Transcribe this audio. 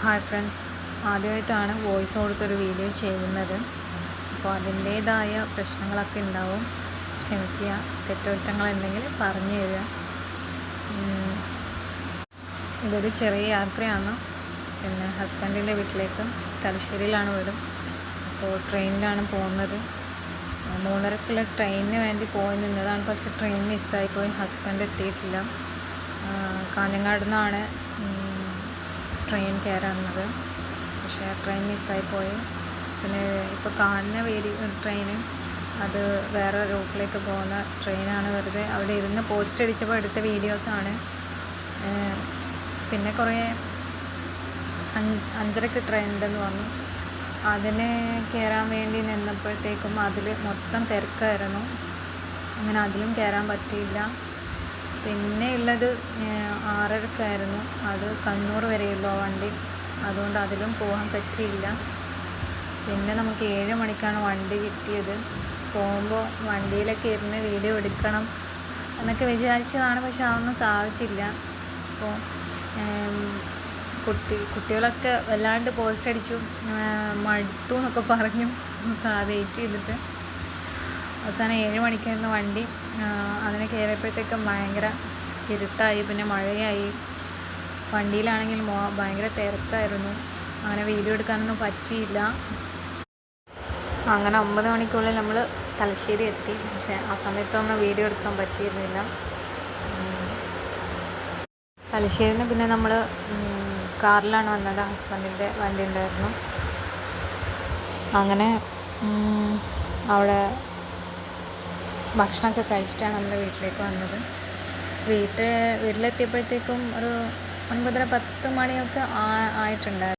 Hi friends, ആദ്യമായിട്ടാണ് voice കൊടുത്തൊരു video ചെയ്യുന്നത്. അപ്പോൾ അതിൻ്റേതായ പ്രശ്നങ്ങളൊക്കെ ഉണ്ടാവും, ക്ഷമിക്കുക. തെറ്റുകുറ്റങ്ങളുണ്ടെങ്കിൽ പറഞ്ഞു തരിക. ഇതൊരു ചെറിയ യാത്രയാണ്. പിന്നെ ഹസ്ബൻഡിൻ്റെ വീട്ടിലേക്ക് തലശ്ശേരിയിലാണ് വീട്. അപ്പോൾ ട്രെയിനിലാണ് പോകുന്നത്. 3:30 ട്രെയിനിന് വേണ്ടി പോയി നിന്നതാണ്. പക്ഷേ ട്രെയിൻ മിസ്സായിപ്പോയി. ഹസ്ബൻഡ് എത്തിയിട്ടില്ല. കാഞ്ഞങ്ങാട് നിന്നാണ് ട്രെയിൻ കയറുന്നത്. പക്ഷേ ട്രെയിൻ മിസ്സായിപ്പോയി. പിന്നെ ഇപ്പോൾ കാണുന്ന ട്രെയിന് അത് വേറെ റൂട്ടിലേക്ക് പോകുന്ന ട്രെയിനാണ്. വെറുതെ അവിടെ ഇരുന്ന് പോസ്റ്റ് അടിച്ചപ്പോൾ എടുത്ത വീഡിയോസാണ്. പിന്നെ കുറേ 5:30 ട്രെയിൻ ഉണ്ടെന്ന് പറഞ്ഞു. അതിന് കയറാൻ വേണ്ടി നിന്നപ്പോഴത്തേക്കും അതിൽ മൊത്തം തിരക്കായിരുന്നു. അങ്ങനെ അതിലും കയറാൻ പറ്റിയില്ല. പിന്നെ ഉള്ളത് 6:30 അത് കണ്ണൂർ വരെയുള്ള വണ്ടി. അതുകൊണ്ട് അതിലും പോകാൻ പറ്റിയില്ല. പിന്നെ നമുക്ക് 7 മണിക്കാണ് വണ്ടി കിട്ടിയത്. പോകുമ്പോൾ വണ്ടിയിലൊക്കെ ഇരുന്ന് വീഡിയോ എടുക്കണം എന്നൊക്കെ വിചാരിച്ചതാണ്. പക്ഷെ അതൊന്നും സാധിച്ചില്ല. അപ്പോൾ കുട്ടികളൊക്കെ വല്ലാണ്ട് പോസ്റ്റ് അടിച്ചു, മടുത്തു എന്നൊക്കെ പറഞ്ഞു വെയിറ്റ് ചെയ്തിട്ട്. അവസാനം 7 മണിക്കായിരുന്നു വണ്ടി. അതിന് കയറിയപ്പോഴത്തേക്കും ഭയങ്കര ഇരുട്ടായി, പിന്നെ മഴയായി. വണ്ടിയിലാണെങ്കിൽ ഭയങ്കര തിരക്കായിരുന്നു. അങ്ങനെ വീഡിയോ എടുക്കാനൊന്നും പറ്റിയില്ല. അങ്ങനെ 9 മണിക്കുള്ളിൽ നമ്മൾ തലശ്ശേരി എത്തി. പക്ഷേ ആ സമയത്തൊന്നും വീഡിയോ എടുക്കാൻ പറ്റിയിരുന്നില്ല. തലശ്ശേരിയിൽ നിന്ന് പിന്നെ നമ്മൾ കാറിലാണ് വന്നത്. ഹസ്ബൻഡിൻ്റെ വണ്ടി ഉണ്ടായിരുന്നു. അങ്ങനെ അവിടെ ഭക്ഷണമൊക്കെ കഴിച്ചിട്ടാണ് നമ്മൾ വീട്ടിലേക്ക് വന്നത്. വീട്ടിലെത്തിയപ്പോഴത്തേക്കും ഒരു 9:30-10 മണിയൊക്കെ ആയിട്ടുണ്ടായിരുന്നു.